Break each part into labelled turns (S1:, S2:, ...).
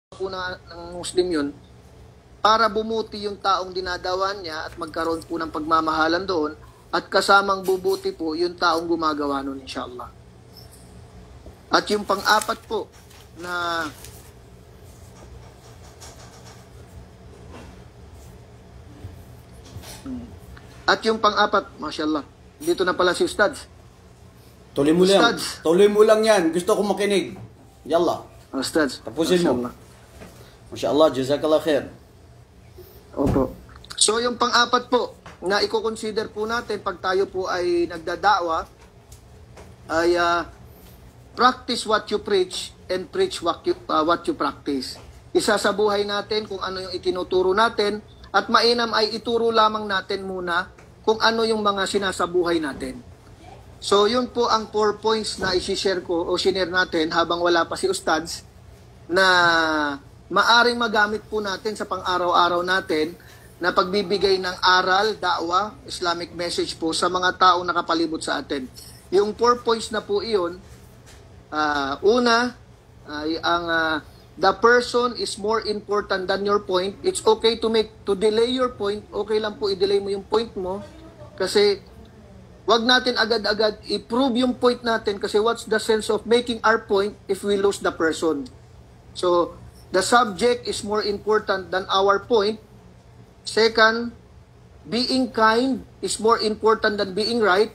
S1: po ng Muslim yun, para bumuti yung taong dinadawan niya at magkaroon po ng pagmamahalan doon, at kasamang bubuti po yung taong gumagawa nun, inshallah. At yung pang-apat po na mashallah, dito na pala si Ustads.
S2: Tuloy mo lang.
S1: Ustads.
S2: Tuloy mo lang yan. Gusto ko makinig. Yalla.
S1: Ustads.
S2: Tapusin mo. Mashallah, jazakallah khair.
S1: Opo. So yung pang-apat po na i-consider po natin pag tayo po ay nagdadawa ay practice what you preach and preach what you practice. Isa sa buhay natin kung ano yung itinuturo natin, at mainam ay ituro lamang natin muna kung ano yung mga sinasabuhay natin. So yun po ang 4 points na i-share ko o shinare natin habang wala pa si Ustads, na maaring magamit po natin sa pang-araw-araw natin na pagbibigay ng aral, da'wa, Islamic message po sa mga taong nakapalibot sa atin. Yung 4 points na po iyon, una, the person is more important than your point. It's okay to delay your point. Okay lang po i-delay mo yung point mo, kasi wag natin agad-agad i-prove yung point natin, kasi what's the sense of making our point if we lose the person? So, the subject is more important than our point. Second, being kind is more important than being right.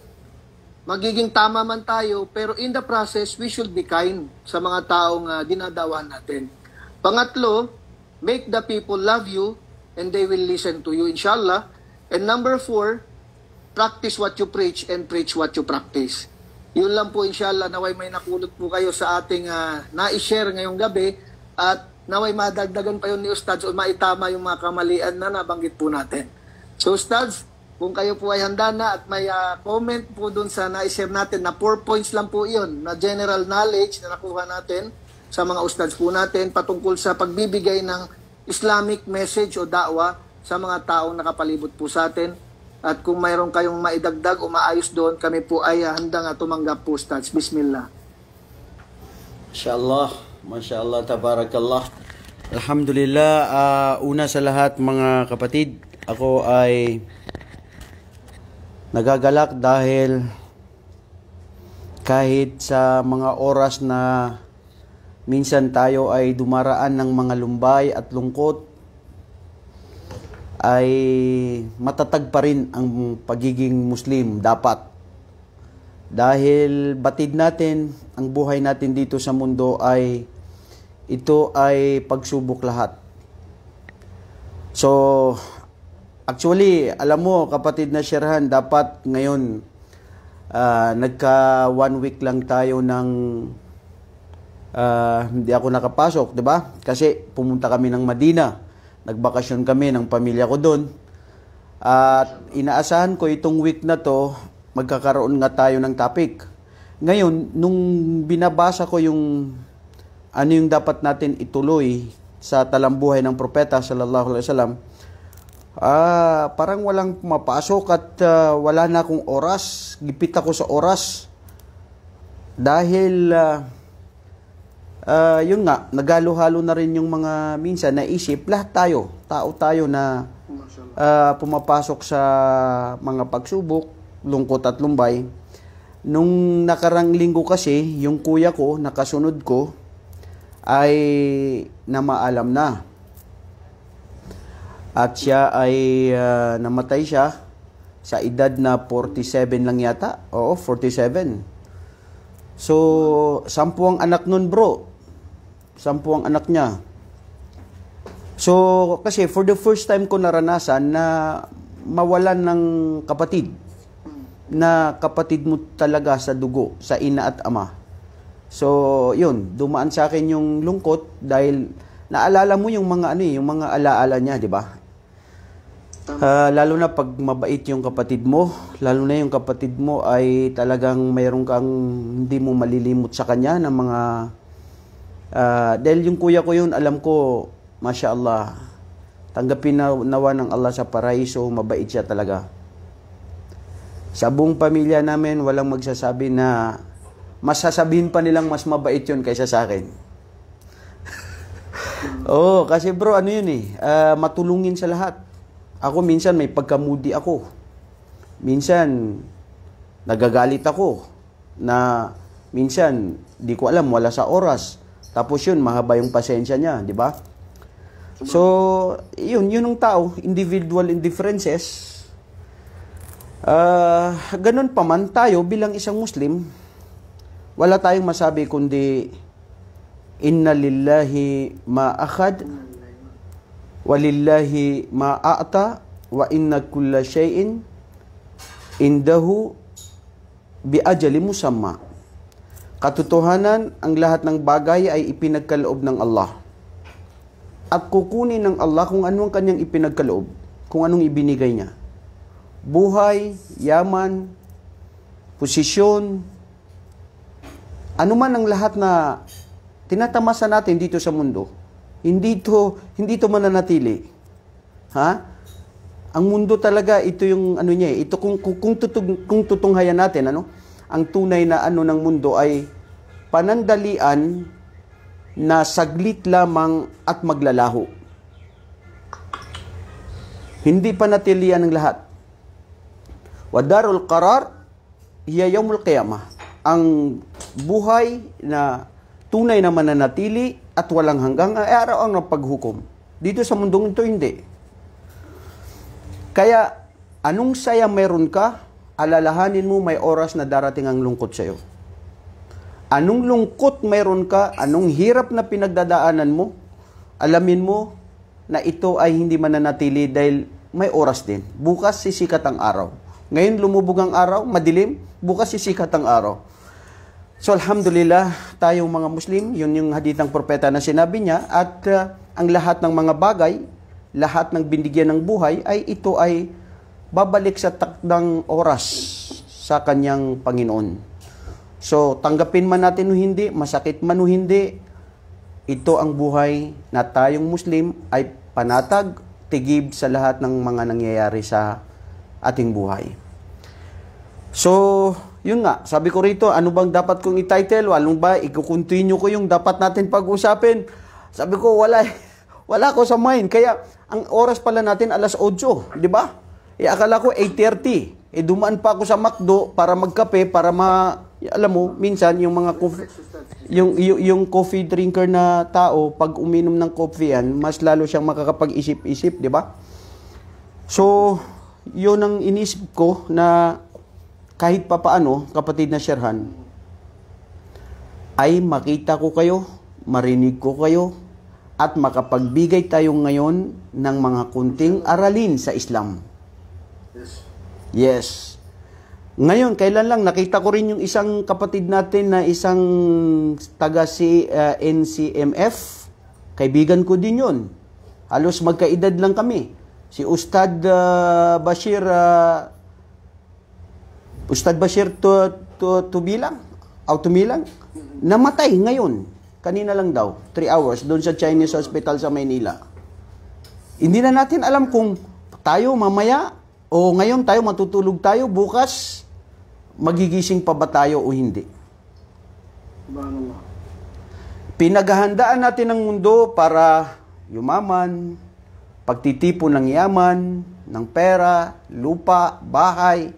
S1: Magiging tama man tayo, pero in the process, we should be kind sa mga taong dinadawan natin. Pangatlo, make the people love you and they will listen to you, inshallah. And number 4, practice what you preach and preach what you practice. Yun lang po, inshallah, naway may nakulot po kayo sa ating na-share ngayong gabi, at naway madagdagan pa yun ni Ustads o maitama yung mga kamalian na nabanggit po natin. So Ustads, kung kayo po ay handa na at may comment po dun sa na-share natin, na 4 points lang po yun, na general knowledge na nakuha natin sa mga Ustads po natin patungkol sa pagbibigay ng Islamic message o da'wa sa mga taong nakapalibot po sa atin. At kung mayroon kayong maidagdag o maayos doon, kami po ay handang tumanggap po, Ustads. Bismillah.
S2: Mashallah. Mashallah, tabarakallah. Alhamdulillah, una sa lahat mga kapatid, ako ay nagagalak dahil kahit sa mga oras na minsan tayo ay dumaraan ng mga lumbay at lungkot, ay matatag pa rin ang pagiging Muslim dapat. Dahil batid natin, ang buhay natin dito sa mundo ay ito ay pagsubok lahat. So, actually, alam mo kapatid na Sherhan, dapat ngayon nagka 1 week lang tayo ng hindi ako nakapasok, 'di ba? Kasi pumunta kami ng Madina. Nagbakasyon kami ng pamilya ko doon. At inaasahan ko itong week na to, magkakaroon nga tayo ng topic. Ngayon, nung binabasa ko yung ano yung dapat natin ituloy sa talambuhay ng propeta sallallahu alaihi wasallam, parang walang pumapasok at wala na akong oras. Gipit ako sa oras. Dahil yun nga, nagalo-halo na rin yung mga minsan naisip, lahat tayo, tao tayo na pumapasok sa mga pagsubok, lungkot at lumbay. Nung nakarang linggo kasi, yung kuya ko, nakasunod ko, ay namaalam na. At siya ay namatay siya sa edad na 47 lang yata. Oo, 47. So, 10 ang anak nun, bro. 10 ang anak niya. So, kasi for the first time ko naranasan na mawalan ng kapatid. Na kapatid mo talaga sa dugo, sa ina at ama. So, yun, dumaan sa akin yung lungkot dahil naalala mo yung mga yung mga alaala niya, di ba? Lalo na pag mabait yung kapatid mo, lalo na yung kapatid mo ay talagang mayroon kang hindi mo malilimot sa kanya ng mga dahil yung kuya ko yun, alam ko, Masya Allah, tanggapin nawa ng Allah sa paraiso, mabait siya talaga. Sa buong pamilya namin, walang magsasabi na masasabihin pa nilang mas mabait yun kaysa sa akin. Oo, kasi bro, ano yun matulungin sa lahat. Ako minsan may pagkamudi ako. Minsan, nagagalit ako na minsan, di ko alam, wala sa oras. Tapos yun, mahaba yung pasensya niya, di ba? So, yun ang tao, individual indifferences. Ganun pa man tayo bilang isang Muslim, wala tayong masabi kundi inna lillahi ma akhad wa lillahi ma a'ta wa inna kulla shay'in indahu bi ajali musamma. Katotohanan, ang lahat ng bagay ay ipinagkaloob ng Allah. At kukunin ng Allah kung ano ang kanyang ipinagkaloob, kung anong ibinigay niya. Buhay, yaman, posisyon, ano man ang lahat na tinatamasa natin dito sa mundo, hindi to mananatili. Ha? Ang mundo talaga, ito yung ano niya, ito kung tutunghayan natin, ang tunay na ng mundo ay panandalian na saglit lamang at maglalaho. Hindi panatilian ng lahat. Wadarul qarar hiya yaumul qiyamah. Ang buhay na tunay na mananatili at walang hanggang ay araw ang paghukom. Dito sa mundong ito, hindi. Kaya, anong saya meron ka, alalahanin mo may oras na darating ang lungkot sa iyo. Anong lungkot meron ka, anong hirap na pinagdadaanan mo, alamin mo na ito ay hindi mananatili dahil may oras din. Bukas sisikat ang araw. Ngayon lumubog ang araw, madilim, bukas sisikat ang araw. So alhamdulillah, tayong mga Muslim, yun yung hadithang propeta na sinabi niya, at ang lahat ng mga bagay, lahat ng binigyan ng buhay, ay ito ay babalik sa takdang oras sa kanyang Panginoon. So, tanggapin man natin o hindi, masakit man o hindi, ito ang buhay na tayong Muslim ay panatag, tigib sa lahat ng mga nangyayari sa ating buhay. So, yun nga, sabi ko rito, ano bang dapat kong i-title? Walong ba, i-continue ko yung dapat natin pag-usapin? Sabi ko, wala ko sa mind. Kaya, ang oras pala natin alas 8, di ba? Akala ko 8:30. Dumaan pa ako sa McDo para magkape, para alam mo, minsan yung mga yung coffee drinker na tao, pag uminom ng coffee yan, mas lalo siyang makakapag-isip-isip, di ba? So, yun ang inisip ko na kahit pa paano, kapatid na Sherhan, ay makita ko kayo, marinig ko kayo, at makapagbigay tayo ngayon ng mga kunting aralin sa Islam. Yes. Ngayon, kailan lang, nakita ko rin yung isang kapatid natin na isang taga NCMF. Kaibigan ko din yun. Halos magkaedad lang kami. Si Ustad Bashir Tubilang, namatay ngayon. Kanina lang daw, 3 hours, doon sa Chinese Hospital sa Maynila. Hindi na natin alam kung tayo mamaya, o ngayon tayo matutulog tayo, bukas magigising pa ba tayo o hindi. Pinaghahandaan natin ang mundo para yumaman, pagtitipon ng yaman, ng pera, lupa, bahay,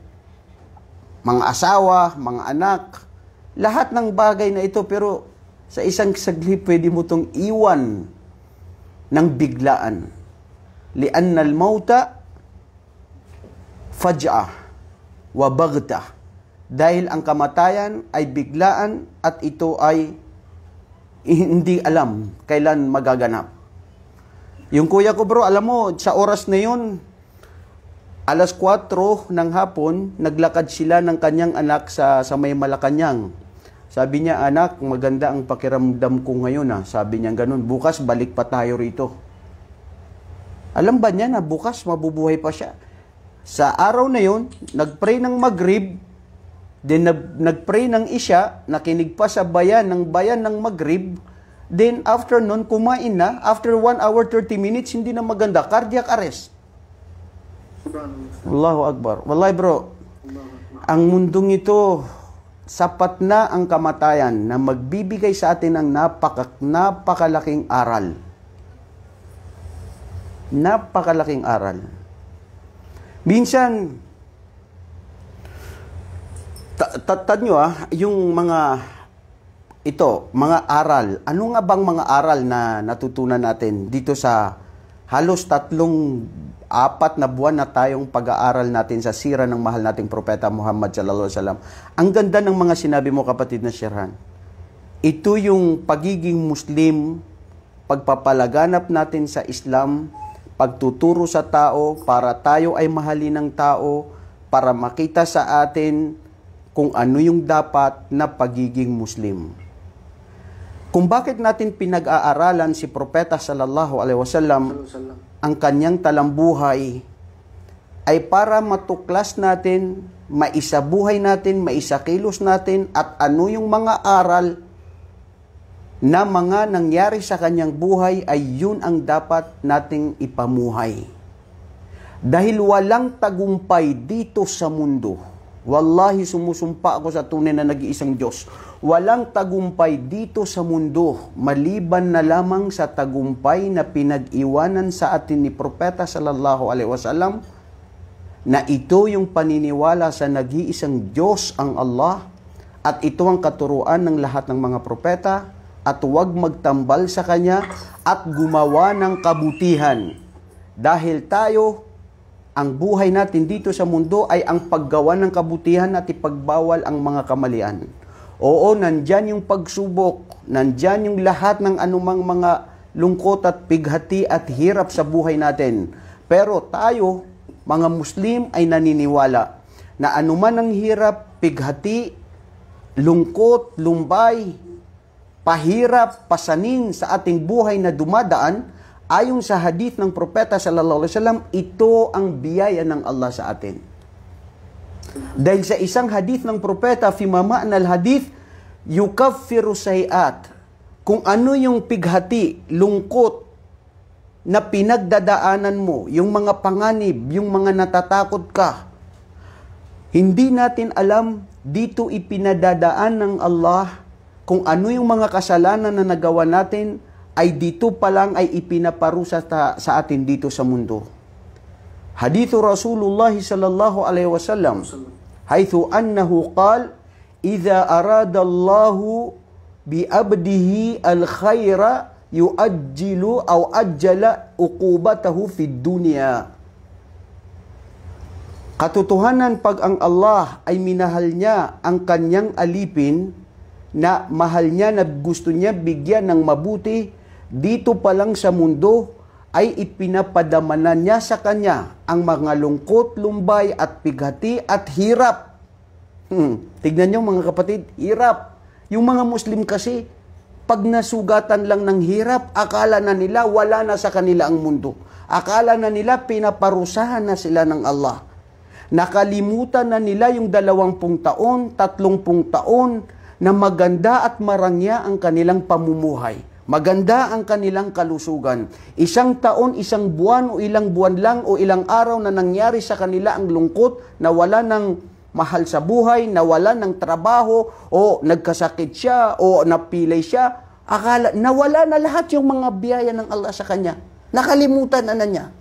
S2: mga asawa, mga anak, lahat ng bagay na ito, pero sa isang saglit pwede mo itong iwan ng biglaan. Lianna al-mauta faj'ah wa baghtah. Dahil ang kamatayan ay biglaan at ito ay hindi alam kailan magaganap. Yung kuya ko bro, alam mo, sa oras na yun, alas 4 ng hapon, naglakad sila ng kanyang anak sa may Malacanang. Sabi niya, anak, maganda ang pakiramdam ko ngayon. Sabi niya ganun, bukas balik pa tayo rito. Alam ba niya na bukas mabubuhay pa siya? Sa araw na yun, nagpray ng Maghrib, then nagpray ng Isya, nakinig pa sa bayan ng Maghrib, then after nun, kumain na, after 1 hour 30 minutes, hindi na maganda, cardiac arrest. Allahu Akbar. Wallahi bro, ang mundong ito, sapat na ang kamatayan na magbibigay sa atin ng napakalaking aral. Napakalaking aral. Minsan, nyo yung mga aral. Ano nga bang mga aral na natutunan natin dito sa halos 3-4 na buwan na tayong pag-aaral natin sa sira ng mahal nating propeta Muhammad sallallahu alaihi wasallam? Ang ganda ng mga sinabi mo, kapatid na Sherhan. Ito yung pagiging Muslim, pagpapalaganap natin sa Islam, pagtuturo sa tao para tayo ay mahalin ng tao, para makita sa atin kung ano yung dapat na pagiging Muslim. Kung bakit natin pinag-aaralan si Propeta sallallahu alaihi wasallam, ang kanyang talambuhay ay para matuklas natin, maisabuhay natin, maisakilos natin, at ano yung mga aral na mga nangyari sa kanyang buhay ay yun ang dapat nating ipamuhay. Dahil walang tagumpay dito sa mundo. Wallahi, sumusumpa ako sa tunay na nag-iisang Diyos. Walang tagumpay dito sa mundo maliban na lamang sa tagumpay na pinag-iwanan sa atin ni Propeta sallallahu alaihi wasallam, na ito yung paniniwala sa nag-iisang Diyos ang Allah, at ito ang katuruan ng lahat ng mga propeta, at huwag magtambal sa Kanya at gumawa ng kabutihan. Dahil tayo, ang buhay natin dito sa mundo ay ang paggawa ng kabutihan at ipagbawal ang mga kamalian. Oo, nandyan yung pagsubok, nandyan yung lahat ng anumang mga lungkot at pighati at hirap sa buhay natin. Pero tayo, mga Muslim, ay naniniwala na anuman ang hirap, pighati, lungkot, lumbay, pahirap, pasanin sa ating buhay na dumadaan, ayon sa hadith ng Propeta sallallahu alaihi wasallam, ito ang biyaya ng Allah sa atin. Dahil sa isang hadith ng Propeta, fi ma'na al-hadith, yukaffiru sayiat. Kung ano yung pighati, lungkot na pinagdadaanan mo, yung mga panganib, yung mga natatakot ka, hindi natin alam, dito ipinadadaan ng Allah kung ano yung mga kasalanan na nagawa natin, ay dito pa lang ay ipinaparusa sa atin dito sa mundo. Hadithu Rasulullah sallallahu alaihi wasallam, haythu annahu qal, idza arada Allahu bi abdihi al-khaira yuajjilu aw ajjala uqubatahu fid dunya. Katotohanan, pag ang Allah ay minahal niya ang kanyang alipin, na mahal niya na gusto niya bigyan ng mabuti, dito pa lang sa mundo ay ipinapadamanan niya sa kanya ang mga lungkot, lumbay at pighati at hirap. Tignan niyo mga kapatid, hirap. Yung mga Muslim kasi, pag nasugatan lang ng hirap, akala na nila wala na sa kanila ang mundo. Akala na nila pinaparusahan na sila ng Allah. Nakalimutan na nila yung 20 taon, 30 taon na maganda at marangya ang kanilang pamumuhay. Maganda ang kanilang kalusugan. Isang taon, isang buwan o ilang buwan lang o ilang araw na nangyari sa kanila ang lungkot, na wala ng mahal sa buhay, na wala ng trabaho, o nagkasakit siya, o napilay siya. Akala, nawala na lahat yung mga biyaya ng Allah sa kanya. Nakalimutan na niya.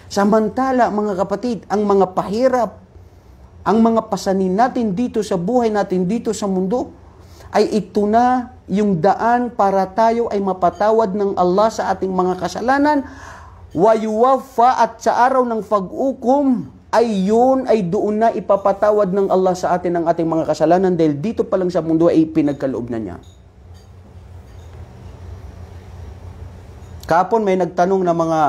S2: Samantala, mga kapatid, ang mga pahirap, ang mga pasanin natin dito sa buhay natin dito sa mundo, ay ito na yung daan para tayo ay mapatawad ng Allah sa ating mga kasalanan. Wa yuwaffa, at sa araw ng pag-ukom ay yun ay doon na ipapatawad ng Allah sa atin ang ating mga kasalanan, dahil dito pa lang sa mundo ay pinagkaloob na niya. Kahapon may nagtanong na mga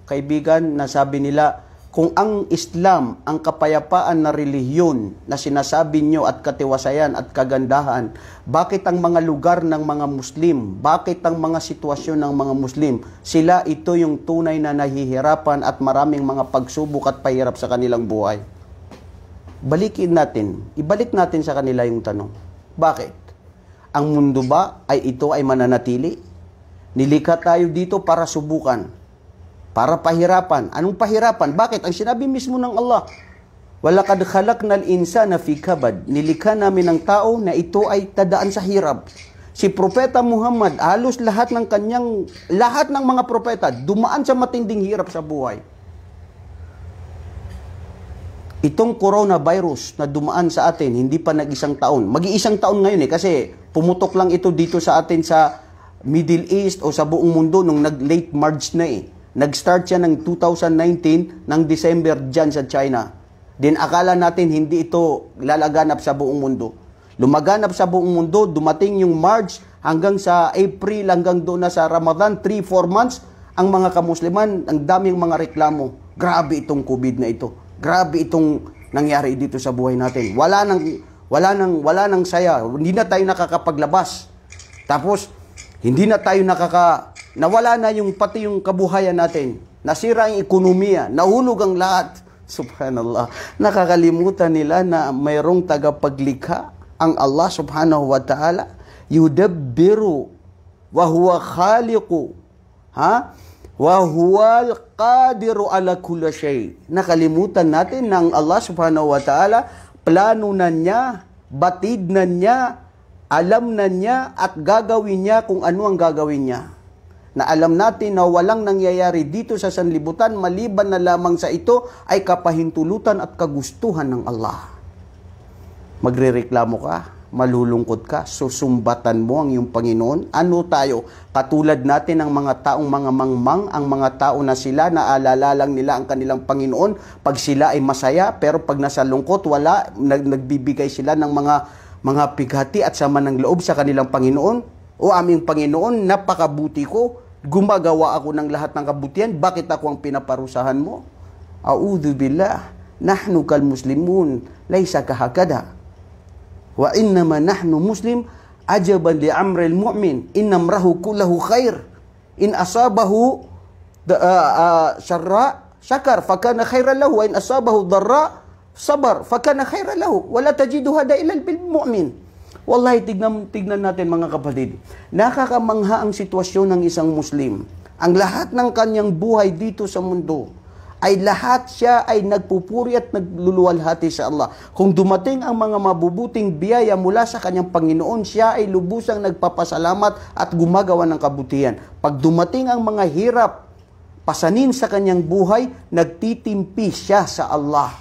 S2: kaibigan na sabi nila, kung ang Islam, ang kapayapaan na relihiyon na sinasabi nyo at katiwasayan at kagandahan, bakit ang mga lugar ng mga Muslim, bakit ang mga sitwasyon ng mga Muslim, sila ito yung tunay na nahihirapan at maraming mga pagsubok at pahirap sa kanilang buhay? Ibalik natin sa kanila yung tanong. Bakit? Ang mundo ba ay ito ay mananatili? Nilikha tayo dito para subukan, para pahirapan. Anong pahirapan? Bakit? Ang sinabi mismo ng Allah, walaqad khalaqnal insana fi kabad. Nilikha namin ang tao na ito ay tadaan sa hirap. Si Propeta Muhammad, halos lahat ng mga propeta, dumaan sa matinding hirap sa buhay. Itong coronavirus na dumaan sa atin, hindi pa nag-isang taon. Mag-iisang taon ngayon kasi pumutok lang ito dito sa atin sa Middle East o sa buong mundo nung late March na Nag-start siya ng 2019 ng December dyan sa China. Then akala natin hindi ito lalaganap sa buong mundo. Lumaganap sa buong mundo, dumating yung March hanggang sa April, hanggang doon na sa Ramadan, 3-4 months, ang mga kamusliman, ang daming mga reklamo. Grabe itong COVID na ito. Grabe itong nangyari dito sa buhay natin. Wala nang saya. Hindi na tayo nakakapaglabas. Tapos, hindi na tayo nawala na pati yung kabuhayan natin. Nasira ang ekonomiya. Nahulog ang lahat. Subhanallah. Nakakalimutan nila na mayroong tagapaglikha, ang Allah subhanahu wa ta'ala. Yudabbiru wa huwa khaliqu. Wa huwal qadiru ala kulli shay. Nakalimutan natin na ang Allah subhanahu wa ta'ala, plano na niya, batid na niya, alam na niya, at gagawin niya kung ano ang gagawin niya. Na alam natin na walang nangyayari dito sa sanlibutan maliban na lamang sa ito ay kapahintulutan at kagustuhan ng Allah. Magrereklamo ka, malulungkot ka, susumbatan mo ang iyong Panginoon. Ano tayo? Katulad natin ang mga taong mga mangmang, ang mga tao na sila, naalala lang nila ang kanilang Panginoon pag sila ay masaya, pero pag nasa lungkot, wala, nagbibigay sila ng mga pighati at sama ng loob sa kanilang Panginoon. O aming Panginoon, napakabuti ko, gumagawa ako ng lahat ng kabutihan, bakit ako ang pinaparusahan mo? A'udhu billah, nahnu kal muslimun, laysa kahakada. Wa innama nahnu muslim ajaban li amril mu'min innamrahu kullahu khair in asabahu syarra syakar fakana khairan lahu wa in asabahu dharra sabar fakana khairan lahu wala tajidu hada illa bil mu'min. Wallahi, tignan natin mga kapatid, nakakamangha ang sitwasyon ng isang Muslim. Ang lahat ng kanyang buhay dito sa mundo ay lahat siya ay nagpupuri at nagluluwalhati sa Allah. Kung dumating ang mga mabubuting biyaya mula sa kanyang Panginoon, siya ay lubusang nagpapasalamat at gumagawa ng kabutihan. Pag dumating ang mga hirap, pasanin sa kanyang buhay, nagtitimpi siya sa Allah.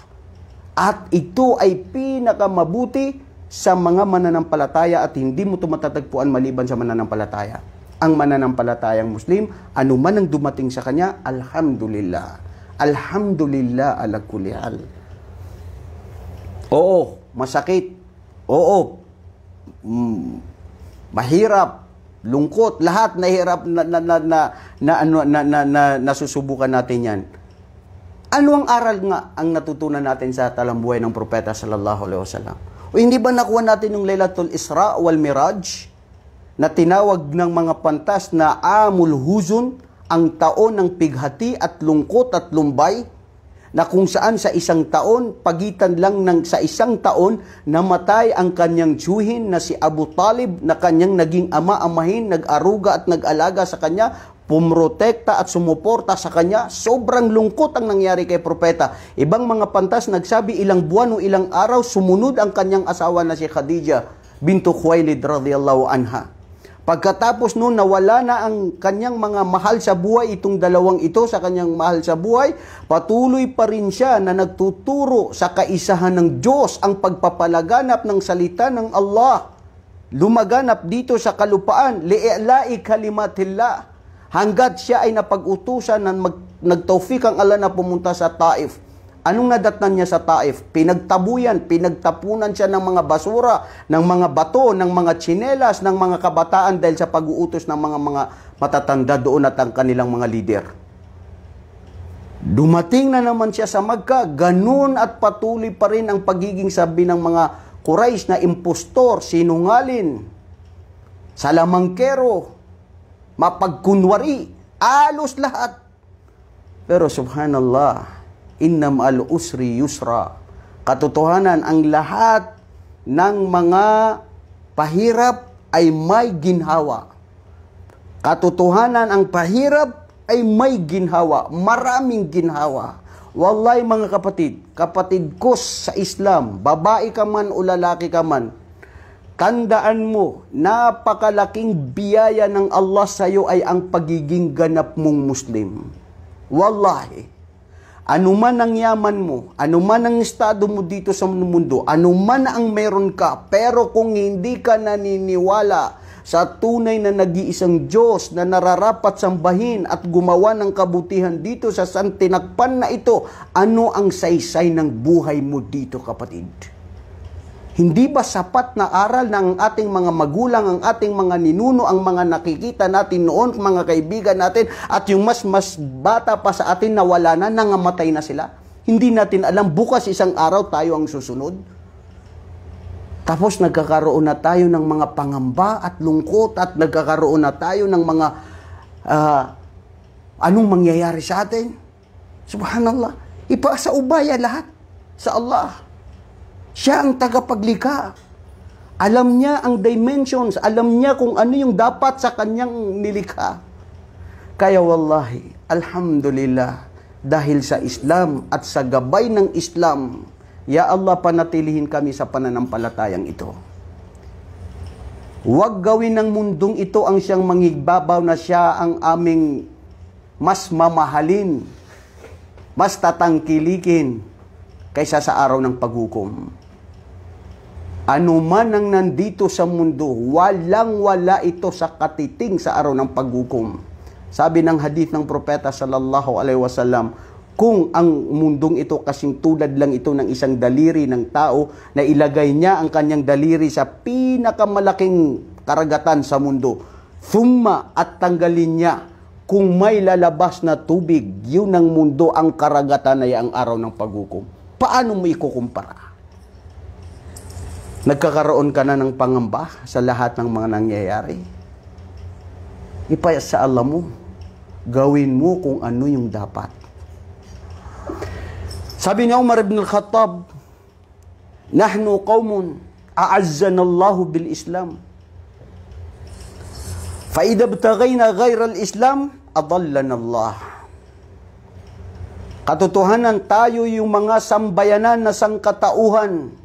S2: At ito ay pinakamabuti sa mga mananampalataya at hindi mo ito matatagpuan maliban sa mananampalataya. Ang mananampalatayang Muslim, anuman ang dumating sa kanya, alhamdulillah. Alhamdulillah ala kulli hal. Oo, masakit. Oo, mahirap, lungkot, lahat nahirap nasusubukan natin yan. Ano ang aral nga ang natutunan natin sa talambuhay ng propeta sallallahu alaihi wasallam? O hindi ba nakuha natin yung Lailatul Isra wal Miraj na tinawag ng mga pantas na Amul Huzun, ang taon ng pighati at lungkot at lumbay, na kung saan sa isang taon, pagitan lang sa isang taon, namatay ang kanyang tiyuhin na si Abu Talib, na kanyang naging ama-amahin, nag-aruga at nag-alaga sa kanya, pumrotekta at sumuporta sa kanya. Sobrang lungkot ang nangyari kay propeta. Ibang mga pantas nagsabi ilang buwan o ilang araw, sumunod ang kanyang asawa na si Khadija bintu Khuwailid radhiyallahu anha. Pagkatapos noon, nawala na ang kanyang mga mahal sa buhay, itong dalawang ito sa kanyang mahal sa buhay, patuloy pa rin siya na nagtuturo sa kaisahan ng Diyos, ang pagpapalaganap ng salita ng Allah. Lumaganap dito sa kalupaan, li'la'i kalimatillah, hanggat siya ay napag-utusan na nagtawfik ang Allah na pumunta sa Taif. Anong nadatnan niya sa Taif? Pinagtabuyan, pinagtapunan siya ng mga basura, ng mga bato, ng mga tsinelas, ng mga kabataan dahil sa pag-uutos ng mga matatanda doon at ang kanilang mga leader. Dumating na naman siya sa Makkah, ganun at patuloy pa rin ang pagiging sabi ng mga Quraysh na impostor, sinungalin, salamangkero, mapagkunwari, alos lahat. Pero subhanallah, innam al-usri yusra. Katotohanan, ang lahat ng mga pahirap ay may ginhawa. Katotohanan, ang pahirap ay may ginhawa. Maraming ginhawa. Wallahi mga kapatid ko sa Islam, babae ka man o lalaki ka man, tandaan mo, napakalaking biyaya ng Allah sa iyo ay ang pagiging ganap mong Muslim. Wallahi, anuman ang yaman mo, anuman ang estado mo dito sa mundo, anuman ang meron ka, pero kung hindi ka naniniwala sa tunay na nag-iisang Diyos na nararapat sambahin at gumawa ng kabutihan dito sa santinakpan na ito, ano ang saysay ng buhay mo dito, kapatid? Hindi ba sapat na aral ng ating mga magulang, ang ating mga ninuno, ang mga nakikita natin noon, mga kaibigan natin, at yung mas bata pa sa atin na wala na, nangamatay na sila? Hindi natin alam, bukas isang araw tayo ang susunod. Tapos nagkakaroon na tayo ng mga pangamba at lungkot, at nagkakaroon na tayo ng mga anong mangyayari sa atin. Subhanallah. Ipasa ubaya lahat sa Allah. Siya ang tagapaglikha. Alam niya ang dimensions. Alam niya kung ano yung dapat sa kanyang nilikha. Kaya wallahi, alhamdulillah, dahil sa Islam at sa gabay ng Islam, ya Allah, panatilihin kami sa pananampalatayang ito. Huwag gawin ng mundong ito ang siyang mangigbabaw na siya ang aming mas mamahalin, mas tatangkilikin kaysa sa araw ng paghukom. Ano man ang nandito sa mundo, walang-wala ito sa katiting sa araw ng paghukom. Sabi ng hadith ng propeta sallallahu alaihi wasallam, kung ang mundong ito kasing tulad lang ito ng isang daliri ng tao na ilagay niya ang kanyang daliri sa pinakamalaking karagatan sa mundo, thumma at tanggalin niya, kung may lalabas na tubig, yun ang mundo, ang karagatan ay ang araw ng paghukom. Paano mo ikukumpara? Nagkakaroon ka na ng pangamba sa lahat ng mga nangyayari. Ipayas sa Allah mo, gawin mo kung ano yung dapat. Sabi ni Umar ibn al-Khattab, nahnu qawmun a'azzana Allah bil Islam. Fa idha btaghayna ghayra al-Islam, adallana Allah. Katotohanan, tayo yung mga sambayanan na sangkatauhan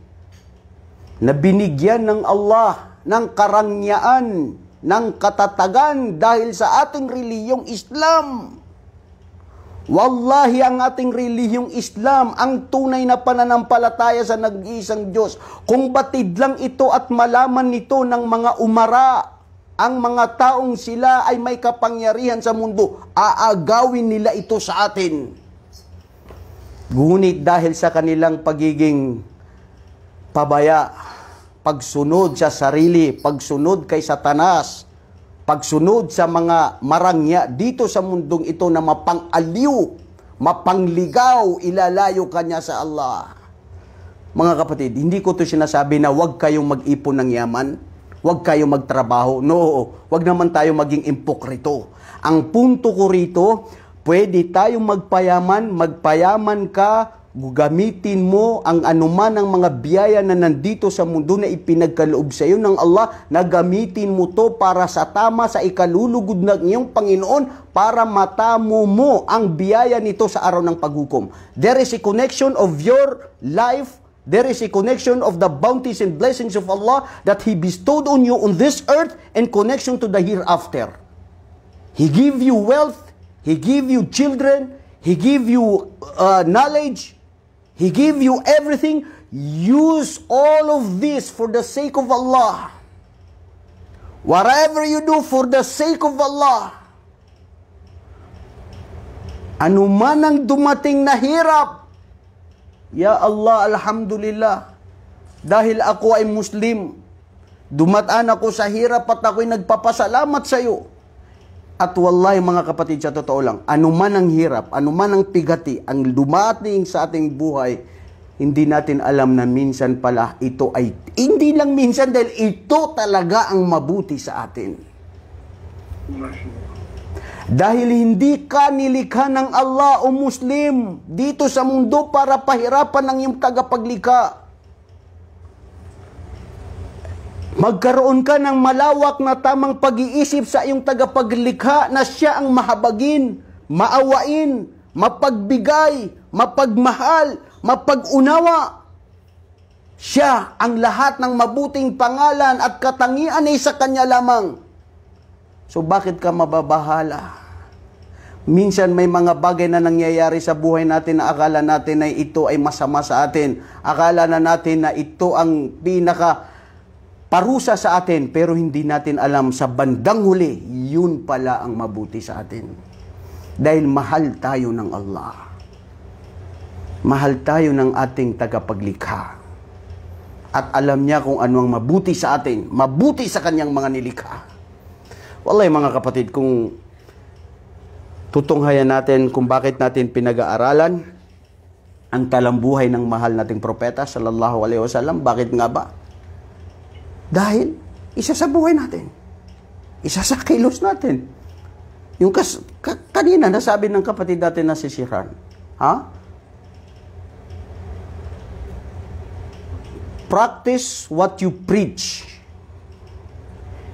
S2: na binigyan ng Allah ng karangyaan, ng katatagan dahil sa ating reliyong Islam. Wallahi, ang ating relihiyong Islam, ang tunay na pananampalataya sa nag-iisang Diyos, kung batid lang ito at malaman nito ng mga umara, ang mga taong sila ay may kapangyarihan sa mundo, aagawin nila ito sa atin. Ngunit dahil sa kanilang pagiging pabaya, pagsunod sa sarili, pagsunod kay Satanas, pagsunod sa mga marangya dito sa mundong ito na mapang-aliw, mapangligaw, ilalayo kanya sa Allah. Mga kapatid, hindi ko to sinasabi na huwag kayong mag-ipon ng yaman, huwag kayong magtrabaho. No, huwag naman tayo maging impokrito. Ang punto ko rito, pwede tayong magpayaman ka, gamitin mo ang anuman ng mga biyaya na nandito sa mundo na ipinagkaloob sa iyo ng Allah, na gamitin mo to para sa tama, sa ikalulugod ng iyong Panginoon, para matamo mo ang biyaya nito sa araw ng paghukom. There is a connection of your life, there is a connection of the bounties and blessings of Allah that He bestowed on you on this earth and connection to the hereafter. He give you wealth, He give you children, He give you knowledge, He give you everything. Use all of this for the sake of Allah. Whatever you do for the sake of Allah, ano man ang dumating na hirap, ya Allah, alhamdulillah, dahil ako ay Muslim, dumataan ako sa hirap at ako'y nagpapasalamat sa iyo. At wallahi mga kapatid, sa totoo lang, anuman ang hirap, anuman ang pigati, ang dumating sa ating buhay, hindi natin alam na minsan pala ito ay, hindi lang minsan, dahil ito talaga ang mabuti sa atin. Dahil hindi ka nilikha ng Allah o Muslim dito sa mundo para pahirapan ng iyong tagapaglikha. Magkaroon ka ng malawak na tamang pag-iisip sa iyong tagapaglikha na siya ang mahabagin, maawain, mapagbigay, mapagmahal, mapag-unawa. Siya ang lahat ng mabuting pangalan at katangian ay sa Kanya lamang. So bakit ka mababahala? Minsan may mga bagay na nangyayari sa buhay natin na akala natin na ito ay masama sa atin. Akala na natin na ito ang pinaka parusa sa atin, pero hindi natin alam sa bandang huli, yun pala ang mabuti sa atin. Dahil mahal tayo ng Allah. Mahal tayo ng ating tagapaglikha. At alam niya kung ano ang mabuti sa atin, mabuti sa kanyang mga nilikha. Wallahi mga kapatid, kung tutunghayan natin kung bakit natin pinag-aaralan ang talambuhay ng mahal nating propeta sallallahu alaihi wasallam, bakit nga ba? Dahil isa sa buhay natin, isa sa kilos natin. Yung kanina nasabi ng kapatid natin na si Shiran, practice what you preach.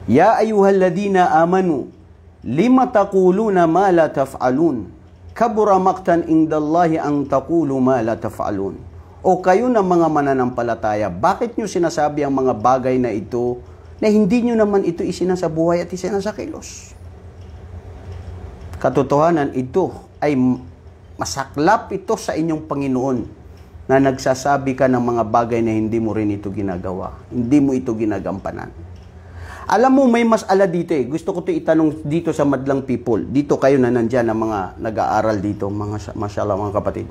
S2: Ya ayyuhalladhina amanu, lima taquluna ma la taf'alun. Kabura maqtan indallahi ang taqulu ma la taf'alun. O kayo na mga mananampalataya, bakit nyo sinasabi ang mga bagay na ito na hindi nyo naman ito isinasabuhay at isinasakilos? Katotohanan, ito ay masaklap ito sa inyong Panginoon na nagsasabi ka ng mga bagay na hindi mo rin ito ginagawa. Hindi mo ito ginagampanan. Alam mo, may masala dito eh. Gusto ko ito itanong dito sa madlang people. Dito kayo na nandyan na mga nag-aaral dito, mashallah mga kapatid.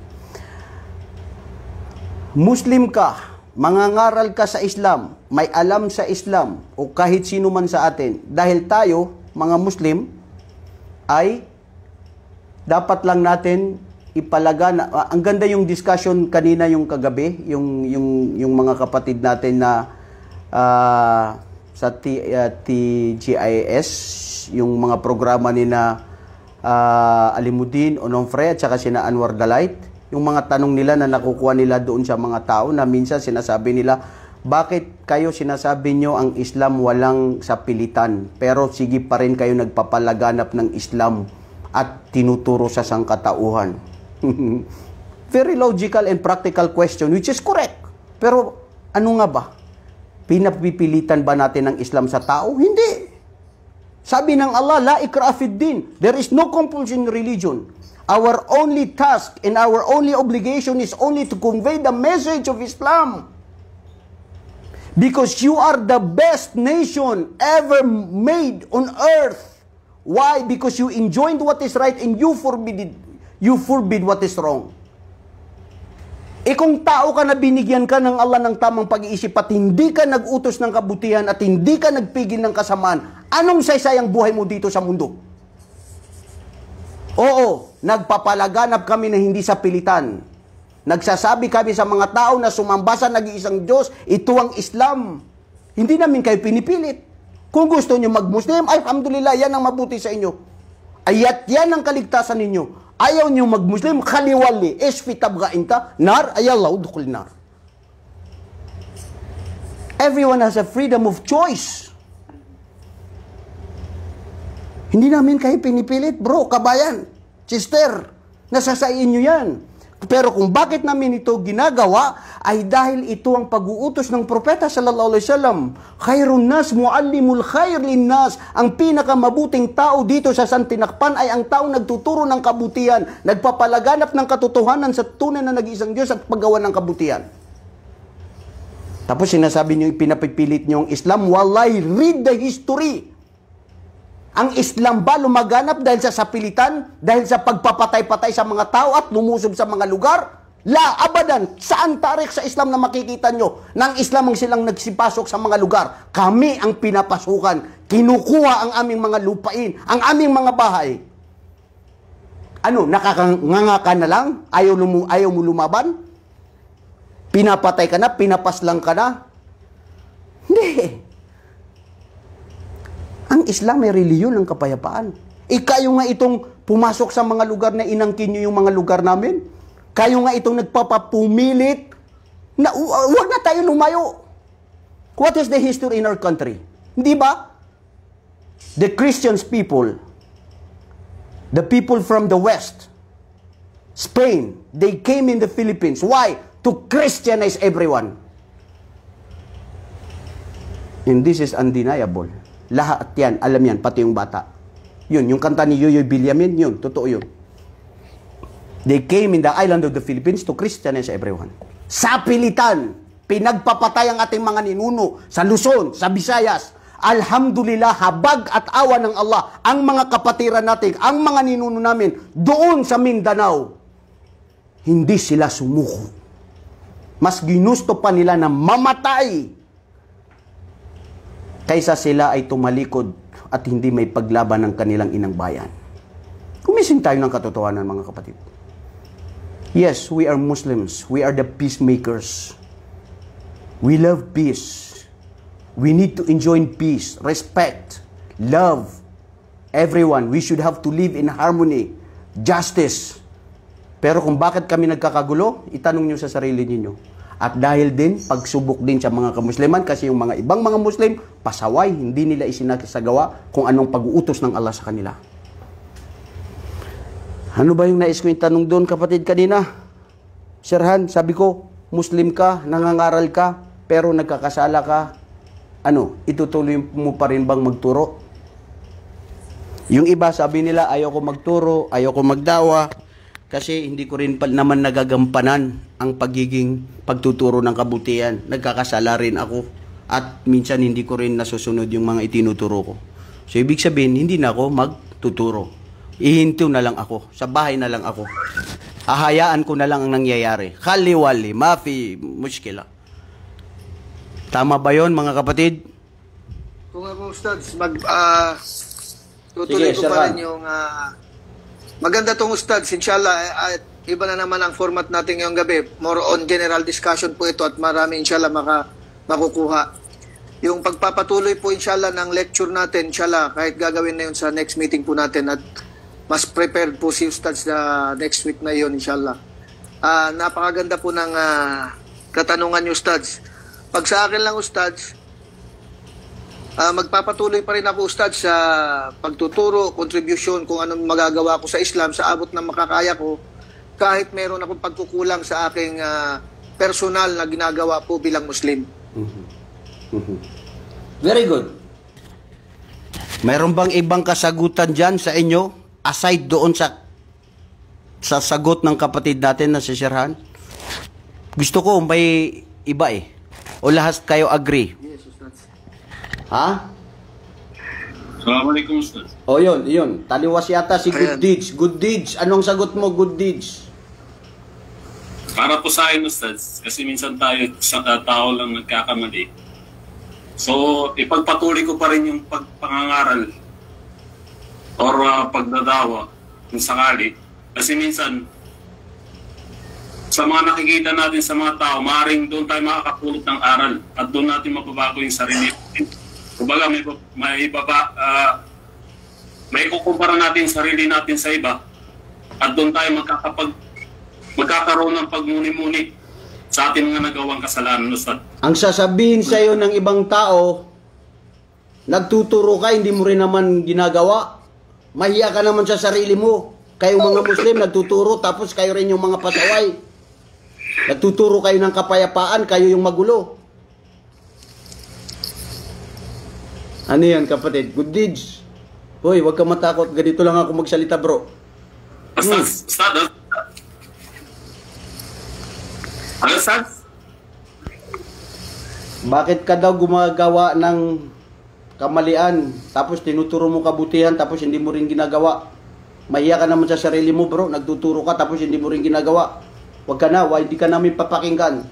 S2: Muslim ka, mangangaral ka sa Islam, may alam sa Islam, o kahit sino man sa atin. Dahil tayo, mga Muslim, ay dapat lang natin ipalagan. Ang ganda yung discussion kanina yung kagabi, yung mga kapatid natin na sa TGIS, yung mga programa ni na Alimuddin Onofre at saka sina Anwar Dalait, yung mga tanong nila na nakukuha nila doon sa mga tao na minsan sinasabi nila, bakit kayo sinasabi nyo ang Islam walang sapilitan, pero sige pa rin kayo nagpapalaganap ng Islam at tinuturo sa sangkatauhan? Very logical and practical question, which is correct. Pero ano nga ba? Pinapipilitan ba natin ang Islam sa tao? Hindi. Sabi ng Allah, la ikraha fid din. There is no compulsion in religion. Our only task and our only obligation is only to convey the message of Islam. Because you are the best nation ever made on earth. Why? Because you enjoined what is right and you forbid what is wrong. Kung tao ka na binigyan ka ng Allah ng tamang pag-iisip at hindi ka nag-utos ng kabutihan at hindi ka nagpigil ng kasamaan, anong saysayang buhay mo dito sa mundo? Oo, nagpapalaganap kami na hindi sa pilitan. Nagsasabi kami sa mga tao na sumamba sa nag-iisang Diyos, ito ang Islam. Hindi namin kayo pinipilit. Kung gusto nyo mag-Muslim, ay alhamdulillah, yan ang mabuti sa inyo. Ayat yan ang kaligtasan ninyo. Ayaw nyo mag-Muslim, khaliwali, esfitabga inta, nar, ayallaw, dukul nar. Everyone has a freedom of choice. Hindi namin kayo pinipilit, bro, kabayan, sister, nasa sa inyo yan. Pero kung bakit namin ito ginagawa, ay dahil ito ang pag-uutos ng propeta sallallahu alaihi wasallam. Khairun nas muallimul khair linnas. Ang pinakamabuting tao dito sa santinakpan ay ang taong nagtuturo ng kabutihan, nagpapalaganap ng katotohanan sa tunay na nag-iisang Diyos at paggawa ng kabutihan. Tapos sinasabi niyo, pinapipilit niyo ang Islam. Wallahi, read the history. Ang Islam ba lumaganap dahil sa sapilitan? Dahil sa pagpapatay-patay sa mga tao at lumusob sa mga lugar? La, abadan. Saan tarik sa Islam na makikita nyo na ang Islam ang silang nagsipasok sa mga lugar? Kami ang pinapasukan. Kinukuha ang aming mga lupain, ang aming mga bahay. Ano, nakakanganga ka na lang? Ayaw mo lumaban? Pinapatay ka na? Pinapaslang ka na? Hindi. Ang Islam ay reliyon ng kapayapaan. Kayo nga itong pumasok sa mga lugar na inangkin nyo yung mga lugar namin. Kayo nga itong nagpapapumilit na huwag na tayo lumayo. What is the history in our country? Hindi ba? The Christian people, the people from the West, Spain, they came in the Philippines. Why? To Christianize everyone. And this is undeniable. Lahat yan, alam yan, pati yung bata. Yun, yung kanta ni Yoyoy Villamin, yun, totoo yun. They came in the island of the Philippines to Christianize everyone. Sa pilitan, pinagpapatay ang ating mga ninuno sa Luzon, sa Visayas. Alhamdulillah, habag at awa ng Allah, ang mga kapatiran natin, ang mga ninuno namin, doon sa Mindanao, hindi sila sumuko. Mas ginusto pa nila na mamatay kaysa sila ay tumalikod at hindi may paglaban ng kanilang inang bayan. Kumising tayo ng katotohanan, mga kapatid. Yes, we are Muslims. We are the peacemakers. We love peace. We need to enjoy peace, respect, love everyone. We should have to live in harmony, justice. Pero kung bakit kami nagkakagulo, itanong nyo sa sarili ninyo. At dahil din, pagsubok din sa mga kamusliman, kasi yung mga ibang mga Muslim, pasaway, hindi nila isinasagawa kung anong pag-uutos ng Allah sa kanila. Ano ba yung nais ko yung tanong doon, kapatid, kanina? Sir Han, sabi ko, Muslim ka, nangangaral ka, pero nagkakasala ka, itutuloy mo pa rin bang magturo? Yung iba, sabi nila, ayoko magturo, ayoko magdawa, kasi hindi ko rin naman nagagampanan ang pagtuturo ng kabutihan. Nagkakasala rin ako. At minsan hindi ko rin nasusunod yung mga itinuturo ko. So ibig sabihin, hindi na ako magtuturo. Ihinto na lang ako. Sa bahay na lang ako. Ahayaan ko na lang ang nangyayari. Khali-wali, mafi, muskila. Tama ba yon, mga kapatid?
S1: Kung ako, Ustads, tutuloy ko pa rin yung... maganda tong Ustads, inshallah, iba na naman ang format natin ngayong gabi. More on general discussion po ito at marami inshallah makukuha. Yung pagpapatuloy po inshallah ng lecture natin, inshallah, kahit gagawin na yun sa next meeting po natin at mas prepared po si Ustads na next week na yun, inshallah. Napakaganda po ng katanungan niyo, Ustads. Pag sa akin lang, Ustads, magpapatuloy pa rin ako, Ustad, sa pagtuturo, contribution, kung anong magagawa ko sa Islam sa abot ng makakaya ko, kahit meron akong pagkukulang sa aking personal na ginagawa po bilang Muslim.
S2: Very good. Meron bang ibang kasagutan dyan sa inyo, aside doon sa sagot ng kapatid natin na si Sir Han? Gusto ko may iba eh. O lahat kayo agree? Ha?
S3: Assalamualaikum, Ustaz.
S2: O yun. Taliwas yata si Good Deeds. Good Deeds. Anong sagot mo, Good Deeds?
S3: Para po sa akin, Ustaz, kasi minsan tayo sa tao lang nagkakamali. So, ipagpatuloy ko pa rin yung pagpangangaral or pagdadawa kung sakali. Kasi minsan, sa mga nakikita natin sa mga tao, maaaring doon tayo makakapulot ng aral at doon natin mababago yung sarili. Kumbaga, may kukumpara natin sarili natin sa iba at doon tayo magkakaroon ng pagmuni-muni sa ating mga nagawang kasalanan, Ustad.
S2: Ang sasabihin sa iyo ng ibang tao, nagtuturo ka, hindi mo rin naman ginagawa. Mahiya ka naman sa sarili mo. Kayo mga Muslim, nagtuturo, tapos kayo rin yung mga pasaway. Nagtuturo kayo ng kapayapaan, kayo yung magulo. Ano yan, kapatid? Good Deeds. Hoy, huwag ka matakot. Ganito lang ako magsalita, bro.
S3: Ustad? Ano, Ustad?
S2: Bakit ka daw gumagawa ng kamalian, tapos tinuturo mo kabutihan, tapos hindi mo rin ginagawa? Mahiya ka naman sa sarili mo, bro. Nagtuturo ka, tapos hindi mo rin ginagawa. Huwag ka na, hindi ka namin papakinggan.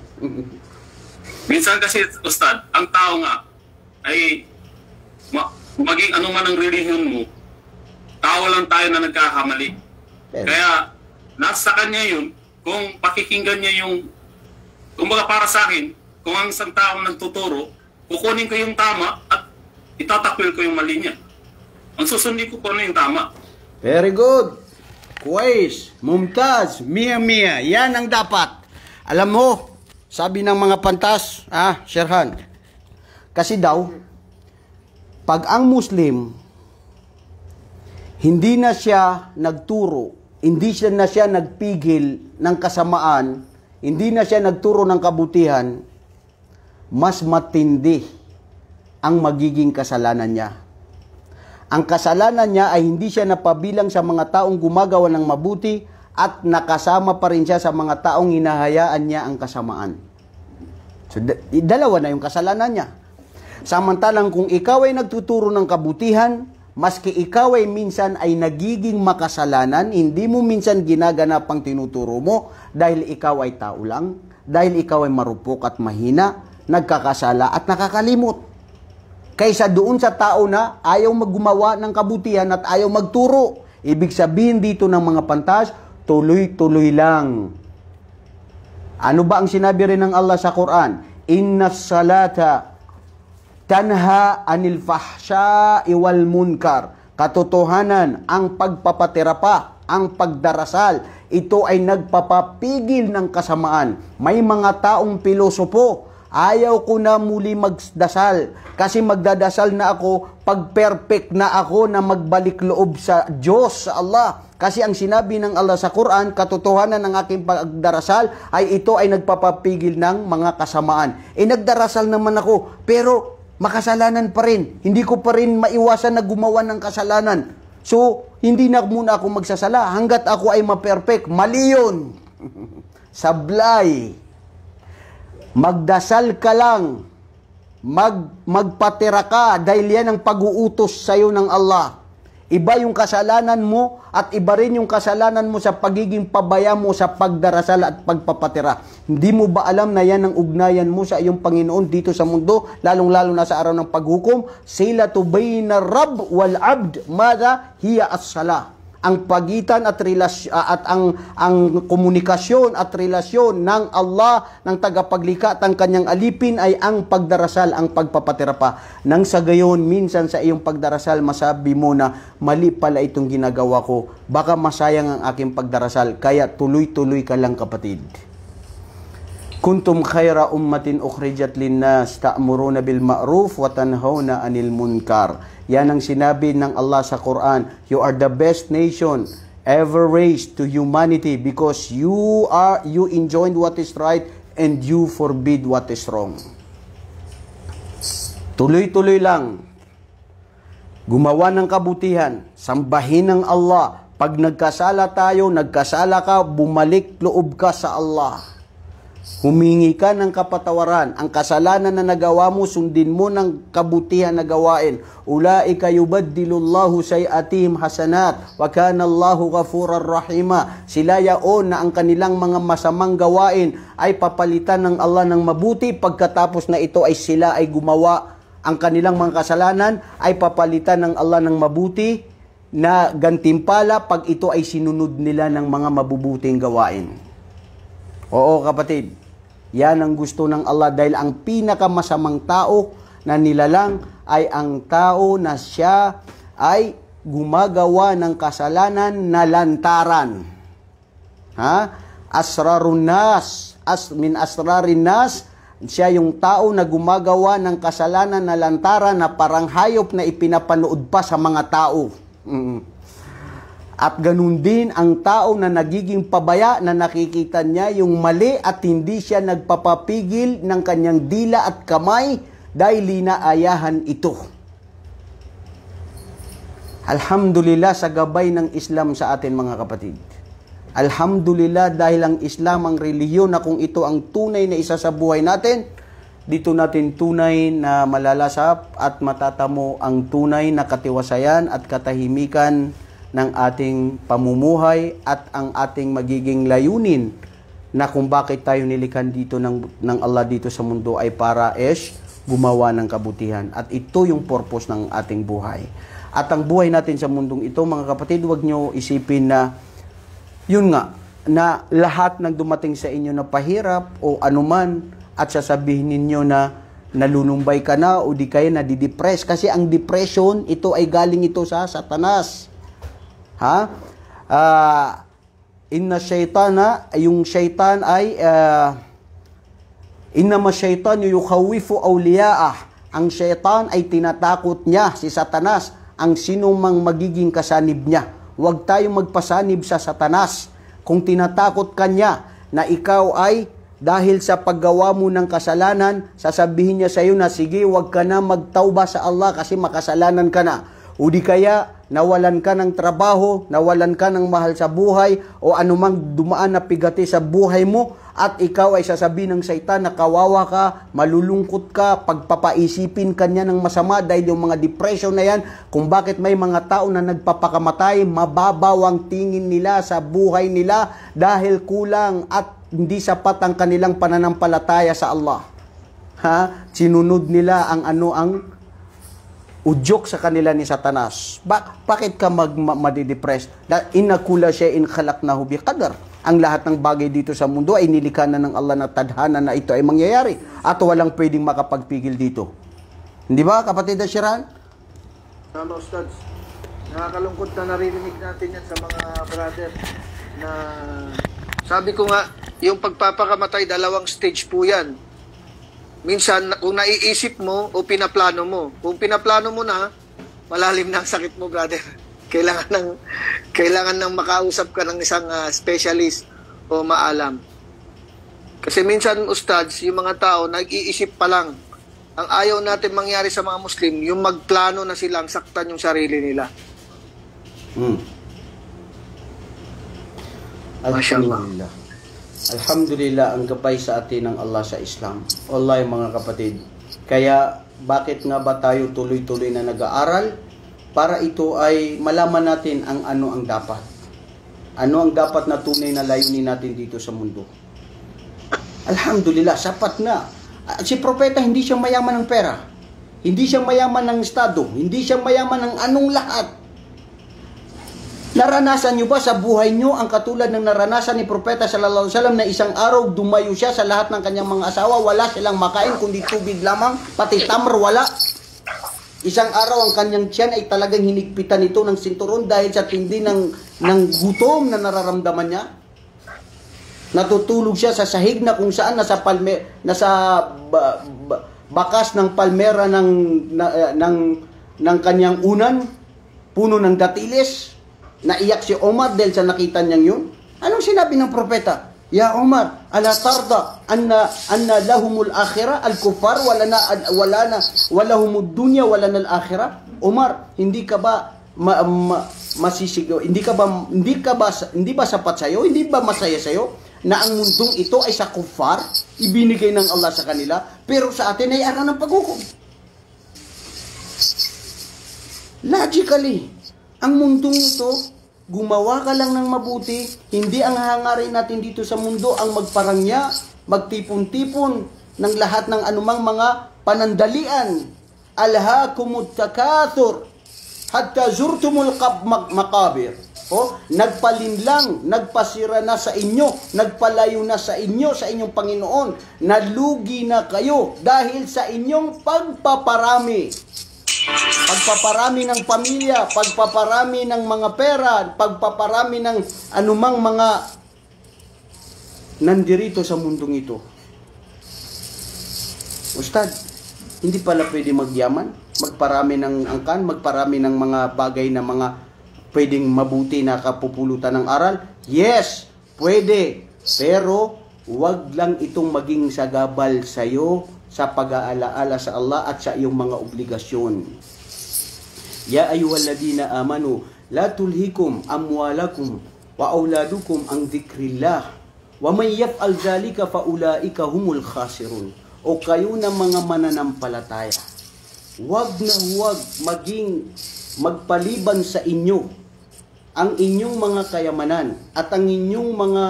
S3: Minsan kasi, Ustad, ang tao nga ay maging ano man ang relihiyon mo, tao lang tayo na nagkakamali. Kaya, nasa kanya yun, kung pakikinggan niya yung, kumbaga para sa akin, kung ang isang tao nagtuturo, kukunin ko yung tama at itatakwil ko yung mali niya. Ang susundin ko po na yung tama.
S2: Very good. Kuwais, Mumtaz, Mia. Yan ang dapat. Alam mo, sabi ng mga pantas, Sir Han, kasi daw, pag ang Muslim, hindi na siya nagturo, hindi na siya nagpigil ng kasamaan, hindi na siya nagturo ng kabutihan, mas matindi ang magiging kasalanan niya. Ang kasalanan niya ay hindi siya napabilang sa mga taong gumagawa ng mabuti at nakasama pa rin siya sa mga taong hinahayaan niya ang kasamaan. So, dalawa na yung kasalanan niya. Samantalang kung ikaw ay nagtuturo ng kabutihan, maski ikaw ay minsan ay nagiging makasalanan, hindi mo minsan ginaganap ang tinuturo mo dahil ikaw ay tao lang, dahil ikaw ay marupok at mahina, nagkakasala at nakakalimot. Kaysa doon sa tao na ayaw maggumawa ng kabutihan at ayaw magturo. Ibig sabihin dito ng mga pantas, tuloy-tuloy lang. Ano ba ang sinabi rin ng Allah sa Quran? Inna salata tanha anil fahsya'i wal munkar. Katotohanan, ang pagpapatira pa, ang pagdarasal, ito ay nagpapapigil ng kasamaan. May mga taong pilosopo, ayaw ko na muli magdasal kasi magdadasal na ako pag perfect na ako na magbalik loob sa Diyos, sa Allah. Kasi ang sinabi ng Allah sa Quran, katotohanan ng aking pagdarasal ay ito ay nagpapapigil ng mga kasamaan. Nagdarasal naman ako, pero makasalanan pa rin. Hindi ko pa rin maiwasan na gumawa ng kasalanan. So, hindi na muna ako magsasala hanggat ako ay ma-perfect. Mali yun. Sablay. Magdasal ka lang, magpatira ka dahil yan ang pag-uutos sa iyo ng Allah. Iba yung kasalanan mo at iba rin yung kasalanan mo sa pagiging pabaya mo sa pagdarasal at pagpapatira. Hindi mo ba alam na yan ang ugnayan mo sa iyong Panginoon dito sa mundo, lalong-lalo na sa araw ng paghukom? Silatu bayna Rabb wal Abd, mada hiya as-salah. Ang pagitan at ang komunikasyon at relasyon ng Allah, ng tagapaglikha at ang kanyang alipin ay ang pagdarasal, ang pagpapatira pa. Nang sa gayon, minsan sa iyong pagdarasal, masabi mo na mali pala itong ginagawa ko. Baka masayang ang aking pagdarasal. Kaya tuloy-tuloy ka lang, kapatid. Kuntum khayra ummatin ukhrijat linnas ta'muruna bil ma'ruf wa tanhauna 'anil munkar. Yan ang sinabi ng Allah sa Quran. You are the best nation ever raised to humanity because you enjoin what is right and you forbid what is wrong. Tuloy-tuloy lang. Gumawa ng kabutihan, sambahin ng Allah. Pag nagkasala tayo, nagkasala ka, bumalik loob ka sa Allah. Humingi ka ng kapatawaran. Ang kasalanan na nagawa mo, sundin mo ng kabutihan na gawain. Ulaika yubaddilullahu sayi'atihim hasanat wa kana Allahu ghafurar rahima. Sila yaon na ang kanilang mga masamang gawain ay papalitan ng Allah ng mabuti. Pagkatapos na ito ay sila ay gumawa ang kanilang mga kasalanan ay papalitan ng Allah ng mabuti na gantimpala pag ito ay sinunod nila ng mga mabubuting gawain. Oo, kapatid, yan ang gusto ng Allah dahil ang pinakamasamang tao na nilalang ay ang tao na siya ay gumagawa ng kasalanan na lantaran. Asrarun nas, min asrarin nas, siya yung tao na gumagawa ng kasalanan na lantaran na parang hayop na ipinapanood pa sa mga tao. At ganun din ang tao na nagiging pabaya na nakikita niya yung mali at hindi siya nagpapapigil ng kanyang dila at kamay dahil inaayahan ito. Alhamdulillah sa gabay ng Islam sa atin, mga kapatid. Alhamdulillah dahil ang Islam ang relihiyon na kung ito ang tunay na isa sa buhay natin, dito natin tunay na malalasap at matatamo ang tunay na katiwasayan at katahimikan ng ating pamumuhay at ang ating magiging layunin na kung bakit tayo nilikhan dito ng Allah dito sa mundo ay para gumawa ng kabutihan. At ito yung purpose ng ating buhay. At ang buhay natin sa mundong ito, mga kapatid, huwag nyo isipin na yun nga, na lahat ng dumating sa inyo na pahirap o anuman at sasabihin ninyo na nalunumbay ka na o di kaya nadidepress. Kasi ang depression, ito ay galing ito sa Satanas. Inna shaytana, yung shaytan ay innama shaytan yukhawifu awliya'ah. Ang shaytan ay tinatakot niya, si Satanas, ang sinumang magiging kasanib niya. Huwag tayong magpasanib sa Satanas. Kung tinatakot ka niya na ikaw ay dahil sa paggawa mo ng kasalanan, sasabihin niya sa iyo na, sige, wag ka na magtauba sa Allah kasi makasalanan ka na. O di kaya, nawalan ka ng trabaho, nawalan ka ng mahal sa buhay, o anumang dumaan na pigati sa buhay mo, at ikaw ay sasabihin ng Satan na kawawa ka, malulungkot ka, pagpapaisipin ka niya ng masama dahil yung mga depression na yan, kung bakit may mga tao na nagpapakamatay, mababaw ang tingin nila sa buhay nila dahil kulang at hindi sapat ang kanilang pananampalataya sa Allah. Ha? Sinunod nila ang udyok sa kanila ni Satanas. Bakit ka madidepress? Inna kulla shay'in khalaqnahu biqadar. Ang lahat ng bagay dito sa mundo ay nilikha na ng Allah na tadhana na ito ay mangyayari. At walang pwedeng makapagpigil dito. Hindi ba, kapatid na Shiran?
S1: Tama, Ustads. Nakakalungkot na naririnig natin yan sa mga brother na sabi ko nga, yung pagpapakamatay, 2 stage po yan. Minsan, kung naiisip mo o pinaplano mo. Kung pinaplano mo na, malalim na ang sakit mo, brother. Kailangan ng makausap ka ng isang specialist o maalam. Kasi minsan, Ustads, yung mga tao, nag-iisip pa lang. Ang ayaw natin mangyari sa mga Muslim, yung magplano na silang saktan yung sarili nila.
S2: Alhamdulillah. Alhamdulillah, ang gabay sa atin ng Allah sa Islam. Wallahi mga kapatid. Kaya, bakit nga ba tayo tuloy-tuloy na nag-aaral? Para ito ay malaman natin ang ano ang dapat. Ano ang dapat na tunay na layunin natin dito sa mundo. Alhamdulillah, sapat na. Si propeta hindi siya mayaman ng pera. Hindi siya mayaman ng estado. Hindi siya mayaman ng anong lahat. Naranasan nyo ba sa buhay nyo ang katulad ng naranasan ni Propeta sallallahu alaihi wasallam na isang araw dumayo siya sa lahat ng kanyang mga asawa, wala silang makain kundi tubig lamang, pati tamr wala. Isang araw ang kanyang tiyan ay talagang hinigpitan ito ng sinturon dahil sa tindi ng gutom na nararamdaman niya. Natutulog siya sa sahig na kung saan nasa bakas ng palmera ng kanyang unan, puno ng datiles. Naiyak si Omar dahil sa nakita niyang yun. Anong sinabi ng propeta? Ya Omar, ala tarda anna lahumul akhirah al-kuffar walahumud dunya walana al-akhirah. Omar, hindi ka ba masisigaw? Hindi ba sapat sa iyo? Hindi ba masaya sa iyo na ang mundong ito ay sa kuffar, ibinigay ng Allah sa kanila, pero sa atin ay araw ng paghukom? Logically, ang mundong ito, gumawa ka lang ng mabuti, hindi ang hangarin natin dito sa mundo ang magparangya, magtipon-tipon ng lahat ng anumang mga panandalian. Alhaakumut takathur hatta zurtumul maqabir. Nagpalinlang, nagpasira na sa inyo, nagpalayo na sa inyo, sa inyong Panginoon, nalugi na kayo dahil sa inyong pagpaparami. Pagpaparami ng pamilya, pagpaparami ng mga pera, pagpaparami ng anumang mga nandirito sa mundong ito. Ustad, hindi pala pwede magyaman, magparami ng angkan, magparami ng mga bagay na mga pwedeng mabuti na kapupulutan ng aral? Yes, pwede. Pero, wag lang itong maging sagabal sa'yo sa pag-aalaala sa Allah at sa iyong mga obligasyon. Ya ayyuhalladhina amanu, la tulhikum amwalakum wa auladukum an dhikrillah. Wa may yaf'al dhalika fa ulaika humul khasirun. O kayo na mga mananampalataya, wag na wag maging magpaliban sa inyo ang inyong mga kayamanan at ang inyong mga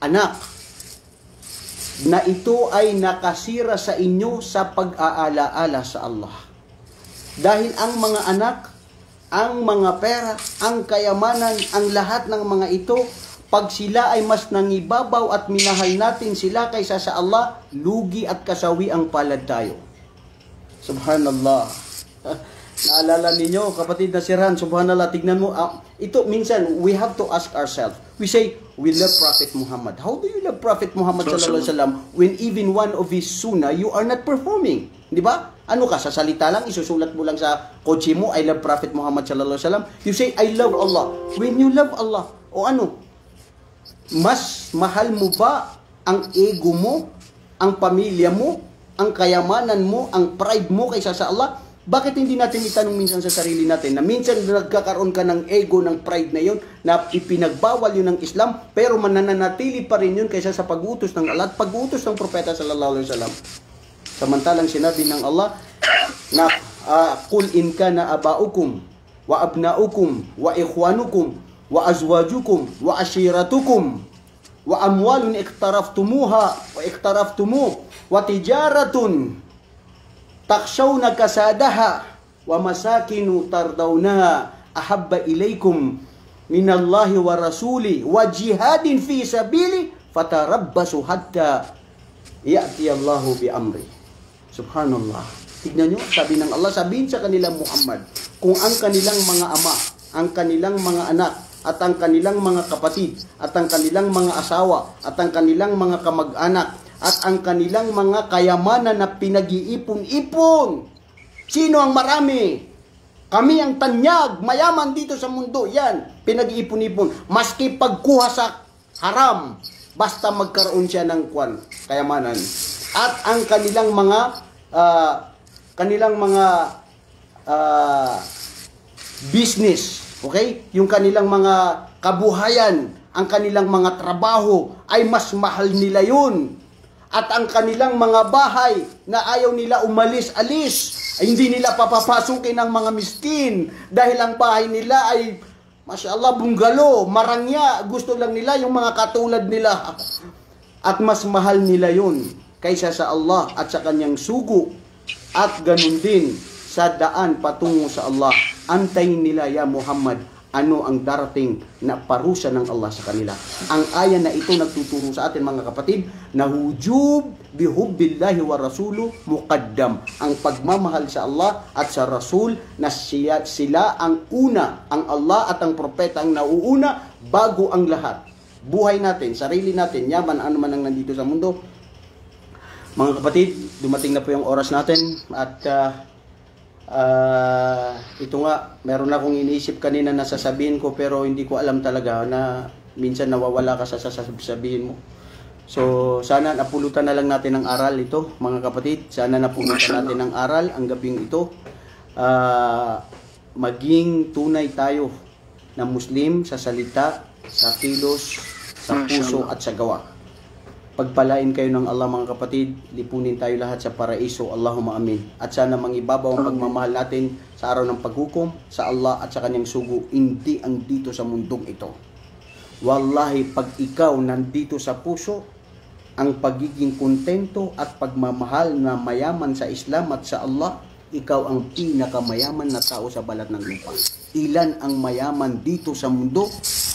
S2: anak na ito ay nakasira sa inyo sa pag-aalaala sa Allah. Dahil ang mga anak, ang mga pera, ang kayamanan, ang lahat ng mga ito, pag sila ay mas nangibabaw at minahal natin sila kaysa sa Allah, lugi at kasawi ang palad tayo. Subhanallah. Naalala ninyo, kapatid na Shiran, subhanallah, tignan mo, ito minsan, we have to ask ourselves. We say, we love Prophet Muhammad. How do you love Prophet Muhammad sallallahu alaihi wasallam when even one of his sunnah you are not performing? Di ba? Ano ka, sa salita lang, isusulat mo lang sa kotse mo, I love Prophet Muhammad sallallahu alaihi wasallam. You say, I love Allah. When you love Allah, o ano, mas mahal mo ba ang ego mo, ang pamilya mo, ang kayamanan mo, ang pride mo kaysa sa Allah? Bakit hindi natin itanong minsan sa sarili natin na minsan nagkakaroon ka ng ego, ng pride na yun, na ipinagbawal yun ng Islam, pero mananatili pa rin yun kaysa sa pag-utos ng Allah at pag-utos ng Propeta sallallahu alaihi wasallam. Samantalang sinabi ng Allah na qul in kana abaukum wa abnaukum wa ikhwanukum wa azwajukum wa ashiratukum wa amwalun iktaraftumuha wa iktaraftumuh wa tijaratun takshawna kasadaha wa masakinu tardawnaha ahabba ilaykum minallahi wa rasuli wa jihadin fi sabili fatarabbasu hatta ya'tiyallahu bi amri. Subhanallah. Tignan nyo, sabi ng Allah, sabihin sa kanilang Muhammad, kung ang kanilang mga ama, ang kanilang mga anak, at ang kanilang mga kapatid, at ang kanilang mga asawa, at ang kanilang mga kamag-anak, at ang kanilang mga kayamanan na pinag-iipon-ipon. Sino ang marami? Kami ang tanyag, mayaman dito sa mundo. Yan, pinag-iipon-ipon. Maski pagkuha sa haram, basta magkaroon siya ng kayamanan. At ang kanilang mga business, okay? Yung kanilang mga kabuhayan, ang kanilang mga trabaho ay mas mahal nila yun. At ang kanilang mga bahay na ayaw nila umalis-alis, ay hindi nila papapasukin ng mga miskin dahil ang bahay nila ay Masya Allah, bungalo, marangya, gusto lang nila yung mga katulad nila. At mas mahal nila yun kaysa sa Allah at sa kanyang sugo. At ganun din sa daan patungo sa Allah. Antayin nila, ya Muhammad, ano ang darating na parusa ng Allah sa kanila. Ang aya na ito nagtuturo sa atin mga kapatid na hujub bihubbillahi wa rasulu muqaddam. Ang pagmamahal sa Allah at sa Rasul na sila ang una, ang Allah at ang propeta ang nauuna bago ang lahat. Buhay natin, sarili natin, yaman, ano man ang nandito sa mundo. Mga kapatid, dumating na po yung oras natin at ito nga, meron akong iniisip kanina na sasabihin ko pero hindi ko alam talaga na minsan nawawala ka sa sasabihin mo. So, sana napulutan na lang natin ng aral ito, mga kapatid. Sana napulutan natin ng aral ang gabing ito. Maging tunay tayo na Muslim sa salita, sa kilos, sa puso at sa gawa. Pagpalain kayo ng Allah mga kapatid, lipunin tayo lahat sa paraiso, Allahumma amin. At sana mangibabaw ang pagmamahal natin sa araw ng paghukom sa Allah at sa kanyang sugo, hindi ang dito sa mundong ito. Wallahi, pag ikaw nandito sa puso, ang pagiging kontento at pagmamahal na mayaman sa Islam at sa Allah, ikaw ang pinakamayaman na tao sa balat ng lupa. Ilan ang mayaman dito sa mundo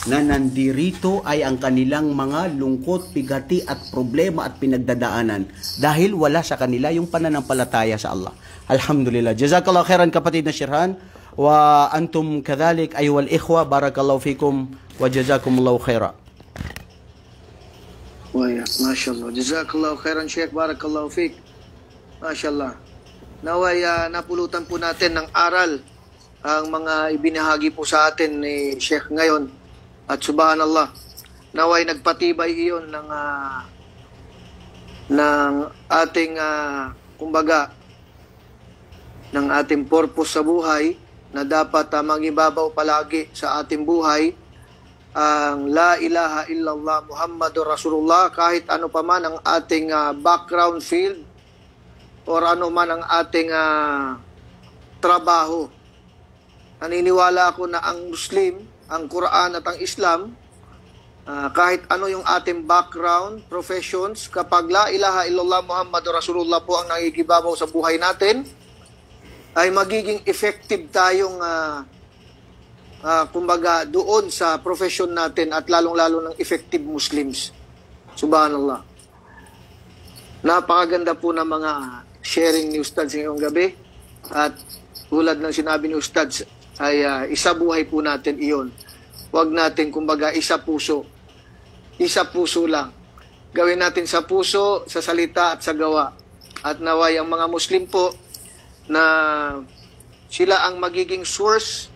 S2: na nandirito ay ang kanilang mga lungkot, bigati at problema at pinagdadaanan dahil wala sa kanila yung pananampalataya sa Allah. Alhamdulillah. Jazakallah khairan kapatid na Shirhan wa antum kadhalik ayyuhal ikhwa, barakallahu fikum wa jazakumullahu khaira.
S1: Mashallah. Jazakallahu khairan Sheikh, barakallahu fik. Mashallah. Naway napulutan po natin ng aral ang mga ibinahagi po sa atin ni Sheikh ngayon. At subhanallah, naway nagpatibay iyon ng ating kumbaga ng ating purpose sa buhay na dapat mangibabaw palagi sa ating buhay ang la ilaha illallah Muhammadur Rasulullah, kahit ano pa man ang ating background field or ano man ang ating trabaho. Naniniwala ako na ang Muslim, ang Quran at ang Islam, kahit ano yung ating background, professions, kapag la ilaha illallah Muhammadur Rasulullah po ang nagigibabaw sa buhay natin, ay magiging effective tayong kumbaga doon sa profession natin at lalong-lalo ng effective Muslims. Subhanallah. Napakaganda po ng mga sharing ni Ustad sa ngayong gabi at tulad ng sinabi ni Ustad ay isabuhay po natin iyon. Huwag natin kumbaga isa puso lang. Gawin natin sa puso, sa salita at sa gawa. At naway ang mga Muslim po na sila ang magiging source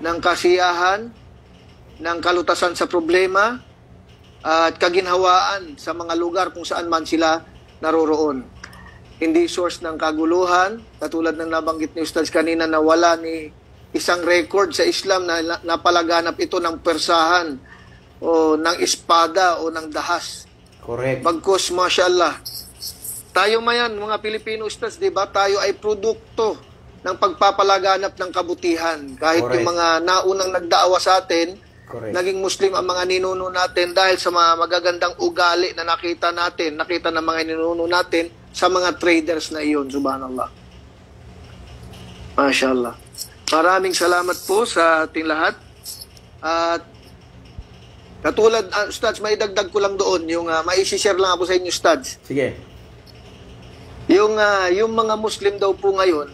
S1: ng kasiyahan, ng kalutasan sa problema, at kaginhawaan sa mga lugar kung saan man sila naroroon. Hindi source ng kaguluhan, katulad ng nabanggit ni Ustaz kanina na wala ni isang record sa Islam na napalaganap ito ng persahan o ng espada o ng dahas.
S2: Correct.
S1: Bagkus, mashallah, tayo mayan, mga Pilipino, Ustaz, di ba? Tayo ay produkto ng pagpapalaganap ng kabutihan. Kahit
S2: Correct.
S1: yung mga naunang nagdaawa sa atin,
S2: Correct.
S1: naging Muslim ang mga ninuno natin dahil sa mga magagandang ugali na nakita ng mga ninuno natin sa mga traders na iyon, subhanallah. Mashallah. Maraming salamat po sa ating lahat. At katulad, Ustads, may dagdag ko lang doon, yung mai-share lang ako sa inyo, Ustads.
S2: Sige.
S1: Yung mga Muslim daw po ngayon,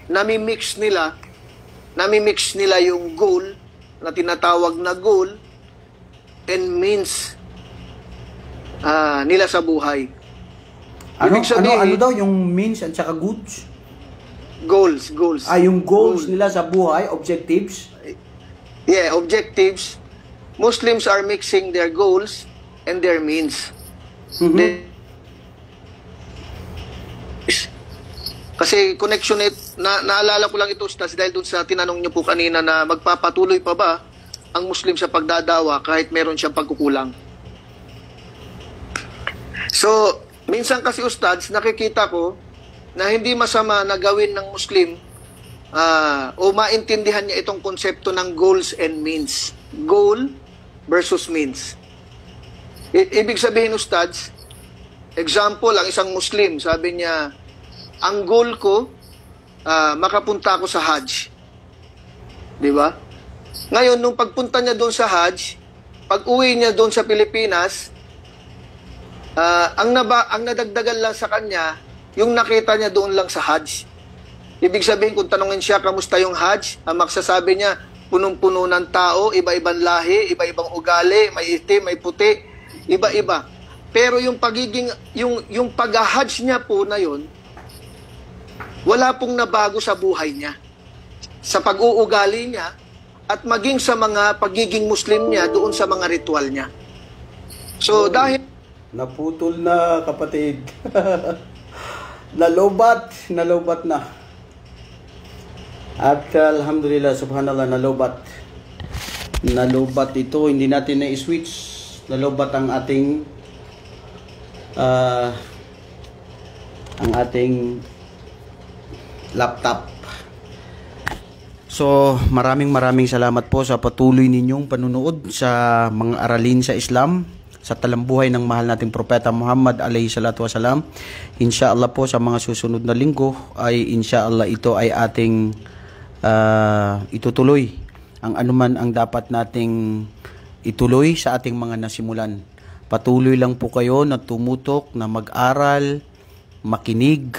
S1: nami-mix nila yung goal, na tinatawag na goal, and means nila sa buhay.
S2: Ano,
S1: Ibig sabihin,
S2: ano daw yung means at saka goods?
S1: Goals.
S2: Yung goals nila sa buhay, objectives?
S1: Yeah, objectives. Muslims are mixing their goals and their means. Kasi connection naalala ko lang ito, Ustaz, dahil dun sa tinanong niyo po kanina na magpapatuloy pa ba ang Muslim sa pagdadawa kahit meron siyang pagkukulang. So, minsan kasi, Ustaz, nakikita ko na hindi masama na gawin ng Muslim o maintindihan niya itong konsepto ng goals and means. Goal versus means. Ibig sabihin, Ustaz, example, ang isang Muslim, sabi niya, ang goal ko, makapunta ako sa Hajj. Di ba? Ngayon, nung pagpunta niya doon sa Hajj, pag uwi niya doon sa Pilipinas, ang nadagdagan lang sa kanya, yung nakita niya doon lang sa Hajj. Ibig sabihin, kung tanungin siya, kamusta yung Hajj? Ang magsasabi niya, punong-puno ng tao, iba-ibang lahi, iba-ibang ugali, may itim, may puti, iba-iba. Pero yung yung pag-Hajj niya po na yun, wala pong nabago sa buhay niya, sa pag-uugali niya, at maging sa mga pagiging Muslim niya doon sa mga ritual niya. So, dahil...
S2: Naputol na, kapatid. Nalobat na. At alhamdulillah, subhanallah, nalobat ito, hindi natin na-switch. Nalobat ang ating laptop. So, maraming salamat po sa patuloy ninyong panunood sa mga aralin sa Islam, sa talambuhay ng mahal nating propeta Muhammad alayhi salatu wasalam. Inshallah po sa mga susunod na linggo ay inshallah ito ay ating itutuloy ang anuman ang dapat nating ituloy sa ating mga nasimulan. Patuloy lang po kayo na tumutok, na mag-aral, makinig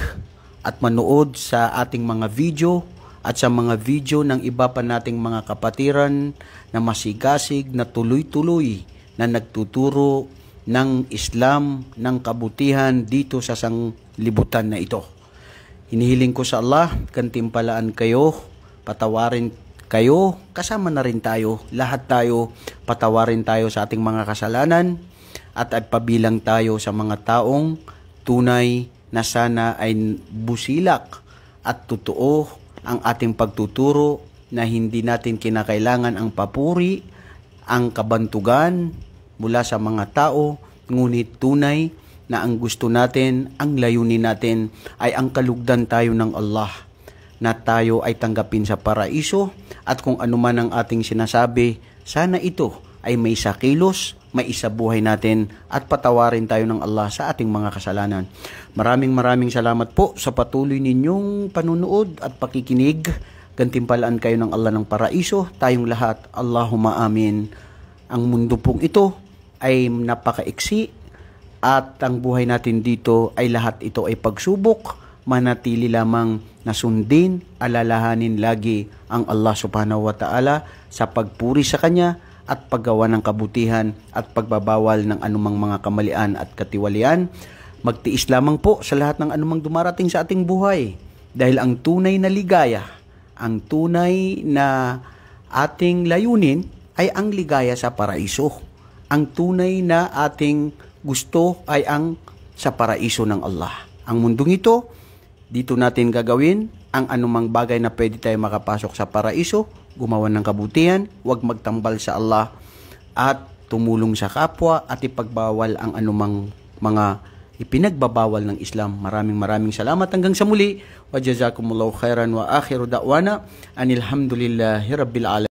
S2: at manood sa ating mga video at sa mga video ng iba pa nating mga kapatiran na masigasig na tuloy-tuloy na nagtuturo ng Islam, ng kabutihan dito sa sanglibutan na ito. Hinihiling ko sa Allah, gantimpalaan kayo, patawarin kayo, kasama na rin tayo, lahat tayo, patawarin tayo sa ating mga kasalanan at pabilang tayo sa mga taong tunay na sana ay busilak at totoo ang ating pagtuturo na hindi natin kinakailangan ang papuri, ang kabantugan mula sa mga tao, ngunit tunay na ang gusto natin, ang layunin natin ay ang kalugdan tayo ng Allah, na tayo ay tanggapin sa paraiso at kung ano man ang ating sinasabi, sana ito ay may sakilos, may isabuhay natin at patawarin tayo ng Allah sa ating mga kasalanan. Maraming salamat po sa patuloy ninyong panunood at pakikinig. Gantimpalaan kayo ng Allah ng paraiso, tayong lahat. Allahumma amin. Ang mundo pong ito ay napakaiksi at ang buhay natin dito ay lahat ito ay pagsubok. Manatili lamang na sundin, alalahanin lagi ang Allah subhanahu wa ta'ala sa pagpuri sa Kanya at paggawa ng kabutihan at pagbabawal ng anumang mga kamalian at katiwalian. Magtiis lamang po sa lahat ng anumang dumarating sa ating buhay dahil ang tunay na ligaya, ang tunay na ating layunin ay ang ligaya sa paraiso. Ang tunay na ating gusto ay ang sa paraiso ng Allah. Ang mundong ito, dito natin gagawin ang anumang bagay na pwede tayo makapasok sa paraiso, gumawa ng kabutihan, huwag magtambal sa Allah, at tumulong sa kapwa at ipagbawal ang anumang mga ipinagbabawal ng Islam. Maraming salamat hanggang sa muli. Wa jazakumullahu khairan wa akhiru da'wana anil hamdulillahi rabbil alamin.